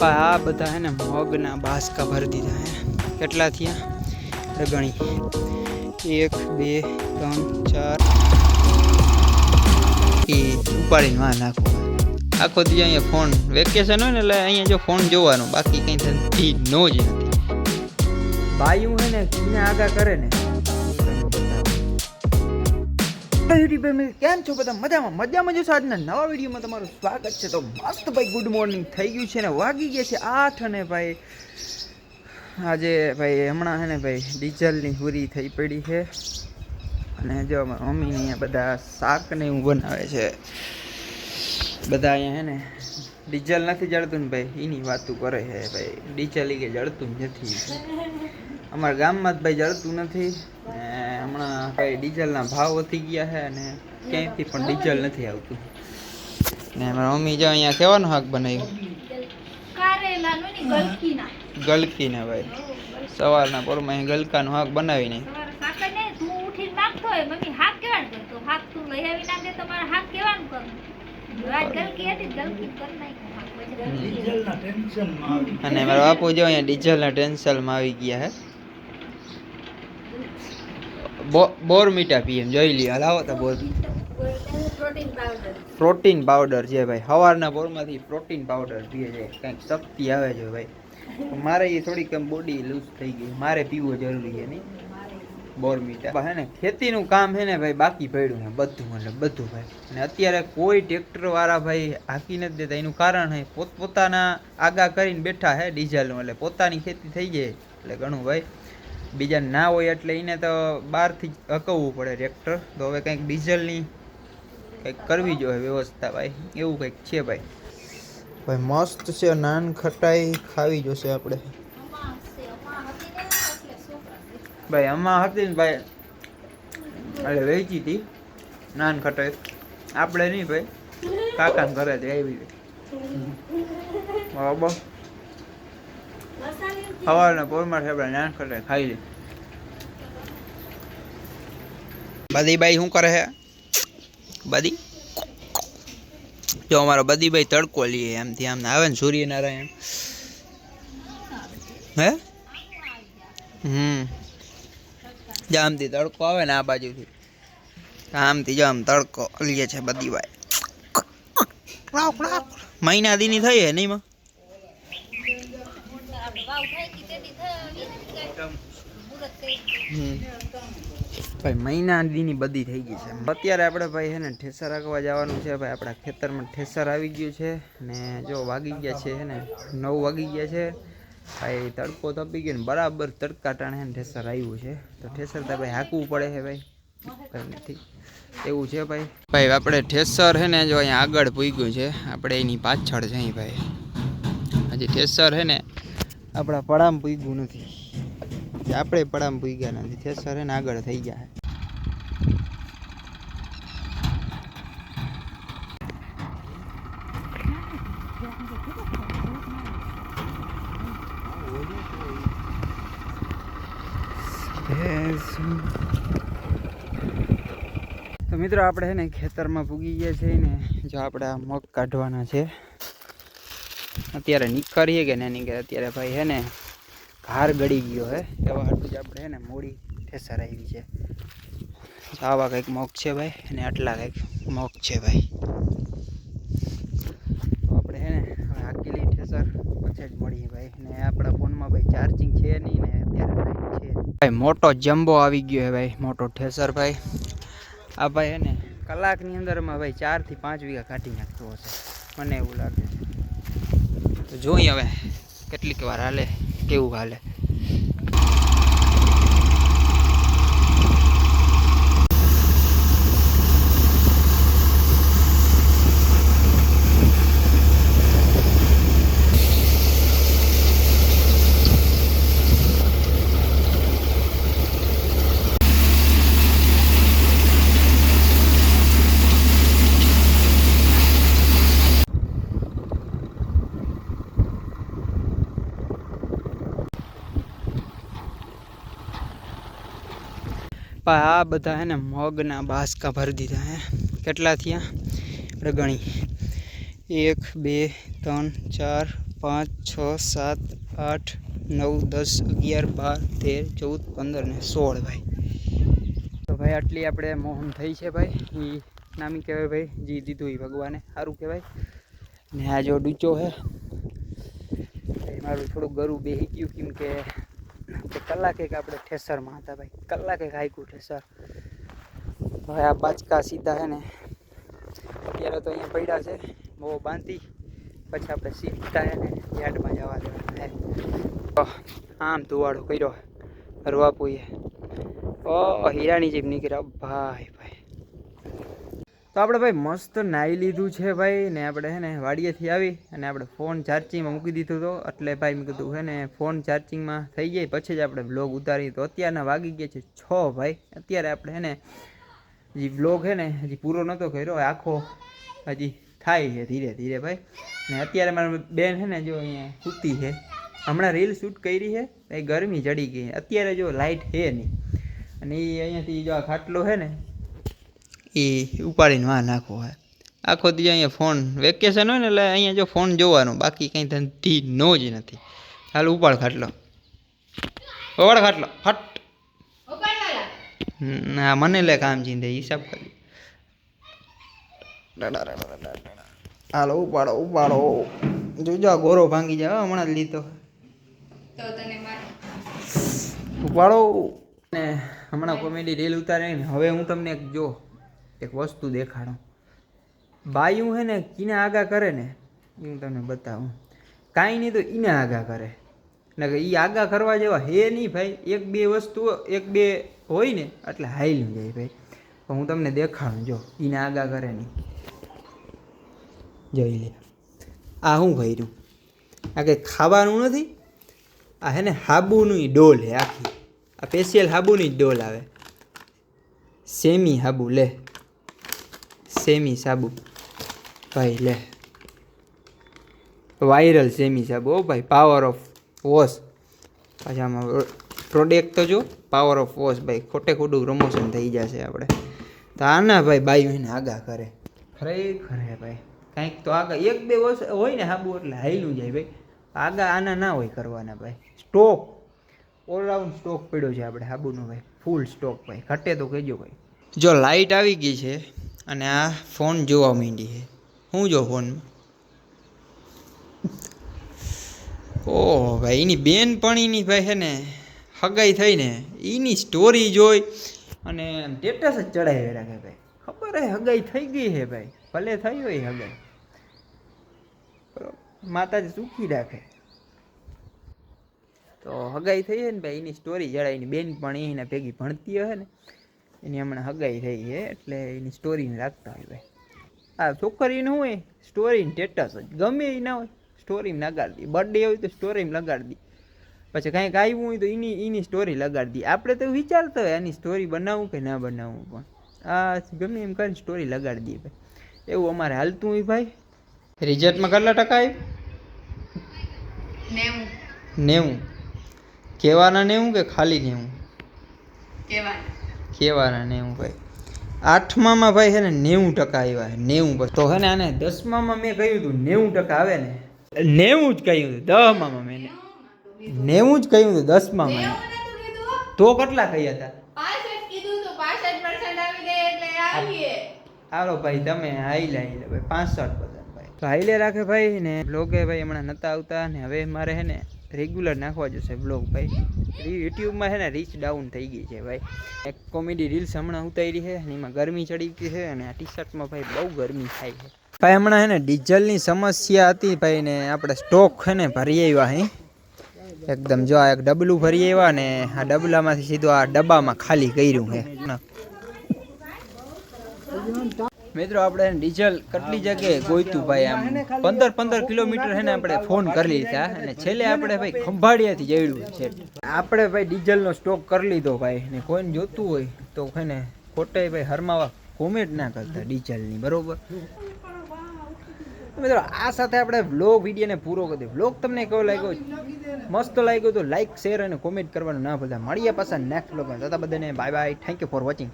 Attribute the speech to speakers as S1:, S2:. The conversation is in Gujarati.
S1: આ બધા હે ને મગના બાસકા ભરી દીધા હે. કેટલા થયા ગણી? 1 2 3 4 એ ઉપાડીને માં નાખો. આખો દી અહીંયા ફોન વેકેશન હોય ને એટલે અહીંયા જો ફોન જોવાનો, બાકી કંઈ થતી નો જ નથી. બાયું હે ને કિને આગા કરે ને. કેમ છો બધા? મજામાં જો. આજના નવા વિડીયોમાં તમારું સ્વાગત છે. તો મસ્ત ભાઈ ગુડ મોર્નિંગ થઈ ગયું છે ને વાગી ગયા છે 8 અને ભાઈ આજે ભાઈ હમણાં હે ને ભાઈ ડીઝલની પૂરી થઈ પડી છે. અને જો અમારા મમ્મી અહીંયા બધા શાક ને એવું બનાવે છે. બધા અહીંયા હે ને ડીઝલ નથી જળતું ને ભાઈ એની વાતું કરે છે. ભાઈ ડીઝલ કે જળતું નથી અમારા ગામમાં જ ભાઈ જળતું નથી. હમણાં ભાઈ ડીઝલના ભાવ વધી ગયા છે અને ક્યાંયથી પણ ડીઝલ નથી આવતું. ને મારા મમ્મી જો અહીંયા કેવાનું શાક બનાવ્યું? ગલકીના ભાઈ સવારના પોરમાં ગલકાનું શાક બનાવીને અને મારા બાપુ જો અહીંયા ડીઝલના ટેન્શનમાં આવી ગયા હે. બોરમીટા પીએમ જોઈ લ્યો. હલાવો તો બોર પ્રોટીન પાવડર છે ભાઈ. સવારના પોરમાંથી પ્રોટીન પાવડર પીએ છે, કંઈક શક્તિ આવે છે ભાઈ. મારે એ થોડીક બોડી લૂઝ થઈ ગઈ, મારે પીવું જરૂરી છે નહીં બોરમીટા. હે ને ખેતીનું કામ છે ને ભાઈ બાકી પડ્યું છે બધું, એટલે બધું ભાઈ. અને અત્યારે કોઈ ટ્રેક્ટરવાળા ભાઈ હાંકી નથી દેતા. એનું કારણ છે પોતપોતાના આગા કરીને બેઠા છે ડીઝલનું, એટલે પોતાની ખેતી થઈ જાય એટલે ઘણું ભાઈ. બીજા ના હોય એટલે એને તો બહારથી જ હકવવું પડે ટ્રેક્ટર. તો હવે કંઈક ડીઝલની કંઈક કરવી જોઈએ વ્યવસ્થા ભાઈ, એવું કંઈક છે ભાઈ. ભાઈ મસ્ત છે નાન ખટાઈ ખાવી જોશે આપણે ભાઈ. આમાં હતી ને ભાઈ એટલે વેચી હતી નાન ખટાઈ. આપણે નહીં ભાઈ, કાકાને ઘરે જ આવી બરાબર. સવારના પોરમાં આપણે નાન ખટાઈ ખાઈ લે. બદીભાઈ શું કરે છે? બદી જો અમારો બદીભાઈ તડકો લઈએ એમથી આમ આવે ને સૂર્યનારાયણ. હે જો આમથી તડકો આવે ને આ બાજુથી, આમથી જો આમ તડકો લઈએ છે બદીભાઈ. મહિના દીની થઈ હે નહીં માં? ભાઈ મહિના દીની બધી થઈ ગઈ છે. અત્યારે આપણે ભાઈ છે ને ઠેસર રાખવા જવાનું છે ભાઈ. આપણા ખેતરમાં ઠેસર આવી ગયું છે ને જો વાગી ગયા છે ને 9 વાગી ગયા છે ભાઈ. તડકો તપી ગયો ને બરાબર તડકા ટાણે છે ને ઠેસર આવ્યું છે. તો ઠેસર તો ભાઈ હાંકવું પડે છે ભાઈ, કંઈ નથી એવું છે ભાઈ. ભાઈ આપણે ઠેસર છે ને જો અહીંયા આગળ પૂગ્યું છે, આપણે એની પાછળ છે ભાઈ. હજી ઠેસર છે ને આપણા પડામાં પૂગ્યું નથી, આપણે પડામાં પૂગ્યા નથી. ઠેસર છે ને આગળ થઈ ગયા છે. તો મિત્રો આપણે છે ને ખેતરમાં પૂગી ગયા છે ને જો આપણે આ મગ કાઢવાના છે. અત્યારે નીકળીએ કે નહીં કે અત્યારે ભાઈ છે ને ઘાર ગળી ગયો હે એવા હાટું જ આપણે છે ને મોડી ઠેસર આવી છે. આવા કંઈક મગ છે ભાઈ અને આટલા કંઈક મગ છે ભાઈ. તો આપણે છે ને હવે હાકેલી ઠેસર પછી જ મળીએ ભાઈ. ને આપણા ફોનમાં ભાઈ ચાર્જિંગ છે નહીં ને અત્યારે લાઈટ છે ભાઈ. મોટો જમ્બો આવી ગયો હે ભાઈ, મોટો ઠેસર ભાઈ. આ ભાઈ છે ને કલાકની અંદરમાં ભાઈ 4 થી 5 વીઘા કાઢી નાખતો હશે મને એવું લાગે છે. તો જોઈએ હવે કેટલીક વાર હાલે, કેવું હાલે. આ બધા હે ને મગના બાસકા ભરી દીધા હે. કેટલા થયા આપણે ગણી? 1 2 3 4 5 6 7 8 9 10 11 12 13 14 15 ને 16 ભાઈ. તો ભાઈ આટલી આપણે મોહન થઈ છે ભાઈ. એ નામી કહેવાય ભાઈ, જી દીધું એ ભગવાને સારું કહેવાય. ને આ જો ડૂચો છે મારું થોડું ગરું બેસી ગયું, કેમ કે કલાકે આપણે ઠેસરમાં હતા ભાઈ, કલાકે ખાઈકું ઠેસર. હવે આ બાચકા સીધા છે ને અત્યારે તો અહીંયા પડ્યા છે, બહુ બાંધી પછી આપણે સીધા છે ને યાર્ડમાં જવા દેવાના. આમ ધુવાડો કર્યો રવાપુએ, ઓ હીરાની જેમ નીકળ્યા ભાઈ ભાઈ. તો આપણે ભાઈ મસ્ત નાહી લીધું છે ભાઈ, ને આપણે છે ને વાડીએથી આવી અને આપણે ફોન ચાર્જિંગમાં મૂકી દીધું હતો. એટલે ભાઈ મેં કીધું છે ને ફોન ચાર્જિંગમાં થઈ જાય પછી જ આપણે બ્લોગ ઉતારી. તો અત્યારના વાગી ગયા છે 6 ભાઈ. અત્યારે આપણે છે ને જે બ્લોગ છે ને હજી પૂરો નહોતો કર્યો, આખો હજી થાય છે ધીરે ધીરે ભાઈ. ને અત્યારે મારી બેન છે ને જો અહીંયા સૂતી છે, હમણાં રીલ શૂટ કરી છે, એ ગરમી ચડી ગઈ. અત્યારે જો લાઇટ છે નહીં, અને એ અહીંયાથી જો આ ખાટલો છે ને એ ઉપાડીને વાં નાખવો હોય. આખો દી અહીંયા ફોન વેકેશન હોય ને એટલે અહીંયા જો ફોન જોવાનો, બાકી કંઈ ધંધી નો જ નથી. હાલ ઉપાડ ખાટલો, ઉપાડ ખાટલો ફટ. ના મને લે કામ ચીંધે હિસાબ કરી. હાલો ઉપાડો ઉપાડો, જોજો ગોરો ભાંગી જાય હમણાં જ લીધો. ઉપાડો ને હમણાં કોમેડી રીલ ઉતારે ને. હવે હું તમને એક વસ્તુ દેખાડું. બાયું છે ને કીને આગા કરે ને હું તમને બતાવું. કાંઈ નહીં તો એને આગા કરે ને, કે એ આગા કરવા જેવા હે નહીં ભાઈ. એક બે હોય ને એટલે હાઈલી જાય ભાઈ. તો હું તમને દેખાડું, જો એને આગા કરે નહીં. જોઈ લે આ શું કર્યું, આ કંઈ ખાવાનું નથી, આ હે ને હાબુની ડોલ હે આખી. આ સ્પેશિયલ હાબુની જ ડોલ આવે, સેમી હાબુ. લે સેમી સાબુ ભાઈ, લે વાયરલ સેમી સાબુ. ઓ ભાઈ પાવર ઓફ વોશ. પાછા આમાં પ્રોડક્ટ તો જો પાવર ઓફ વોશ ભાઈ, ખોટે ખોટું પ્રમોશન થઈ જશે આપણે. તો આના ભાઈ બાયું એને આગા કરે ખરેખર હે ભાઈ. કાંઈક તો આગા એક બે વર્ષ હોય ને સાબુ એટલે હાઈલું જાય ભાઈ. આગા આના ના હોય કરવાના ભાઈ. સ્ટોક ઓલરાઉન્ડ સ્ટોક પડ્યો છે આપણે સાબુનો ભાઈ, ફૂલ સ્ટોક ભાઈ. ઘટે તો કહેજો ભાઈ. જો લાઇટ આવી ગઈ છે અને આ ફોન જોવા માંડી છે. હું જો ફોનમાં ઓહ ભાઈ એની બેનપણીની ભાઈ છે ને હગાઈ થઈ ને એની સ્ટોરી જોઈ અને સ્ટેટસ જ ચડાવી રાખે ભાઈ. ખબર હે હગાઈ થઈ ગઈ છે ભાઈ, ભલે થઈ હોય હગાઈ, માતાજી સુખી રાખે. તો હગાઈ થઈ છે ને ભાઈ, એની સ્ટોરી જણાવીની. બેનપણી એને ભેગી ભણતી હોય ને એની હમણાં હગાઈ થઈ છે એટલે એની સ્ટોરીને રાખતા હોય ભાઈ. આ છોકરીનું હોય સ્ટોરીને સ્ટેટસ જ ગમે એ ના હોય સ્ટોરીમાં લગાડી દી. બર્થડે હોય તો સ્ટોરીમાં લગાડી દી. પછી કાંઈક આવ્યું હોય તો એની સ્ટોરી લગાડી દી. આપણે તો વિચારતા હોય આની સ્ટોરી બનાવવું કે ના બનાવવું, પણ આ ગમે એમ કરીને સ્ટોરી લગાડી દઈએ ભાઈ. એવું અમારે હાલતું હોય ભાઈ. રિઝલ્ટમાં કેટલા ટકા આવ્યું? 90. કહેવાના 90 કે ખાલી 90? કહેવાના 90 ભાઈ. 8માં ભાઈ છે ને 90% આવ્યા છે. 90 તો છે ને આને 10માં મેં કહ્યું હતું 90% આવે ને, 90 જ કહ્યું હતું. 10માં મેં 90 જ કહ્યું હતું. 10માં મેં તો કેટલા કહ્યા હતા? 65% હાલો ભાઈ તમે હાઈલે ભાઈ 65% ભાઈ. તો હાઈલે રાખે ભાઈ. ને બ્લોગે ભાઈ હમણાં નહોતા આવતા ને હવે મારે છે ને રેગ્યુલર નાખવા જશે બ્લોગ ભાઈ. યુટ્યુબમાં છે ને રીચ ડાઉન થઈ ગઈ છે ભાઈ. એક કોમેડી રીલ્સ હમણાં ઉતારી છે અને એમાં ગરમી ચડી ગઈ છે અને આ ટી શર્ટમાં ભાઈ બહુ ગરમી થાય છે ભાઈ. હમણાં છે ને ડીઝલની સમસ્યા હતી ભાઈ ને આપણે સ્ટોક છે ને ભરી આવ્યા અહીં એકદમ. જો આ એક ડબલું ભરી આવ્યા ને આ ડબલામાંથી સીધું આ ડબ્બામાં ખાલી કર્યું છે. મિત્રો આપણે ડીઝલ કેટલી જગ્યાએ ગોઈતું ભાઈ, આમ 15 કિલોમીટર છે ને આપણે ફોન કરી લીધા અને છેલ્લે આપણે ભાઈ ખંભાળિયાથી જઈડું છે. આપણે ભાઈ ડીઝલનો સ્ટોક કરી લીધો ભાઈ. ને કોઈને જોતું હોય તો છે ને ખોટે ભાઈ હરમાવા કોમેન્ટ ના કરતા ડીઝલની, બરોબર મિત્રો. આ સાથે આપણે વ્લોગ વિડીયોને પૂરો કરી દઈએ. વ્લોગ તમને કેવો લાગ્યો? મસ્ત લાગ્યો તો લાઈક શેર અને કોમેન્ટ કરવાનું ના ભૂલતા. મળીએ પાછા નેક્સ્ટ વ્લોગમાં. તો બધાને bye bye. Thank you for watching.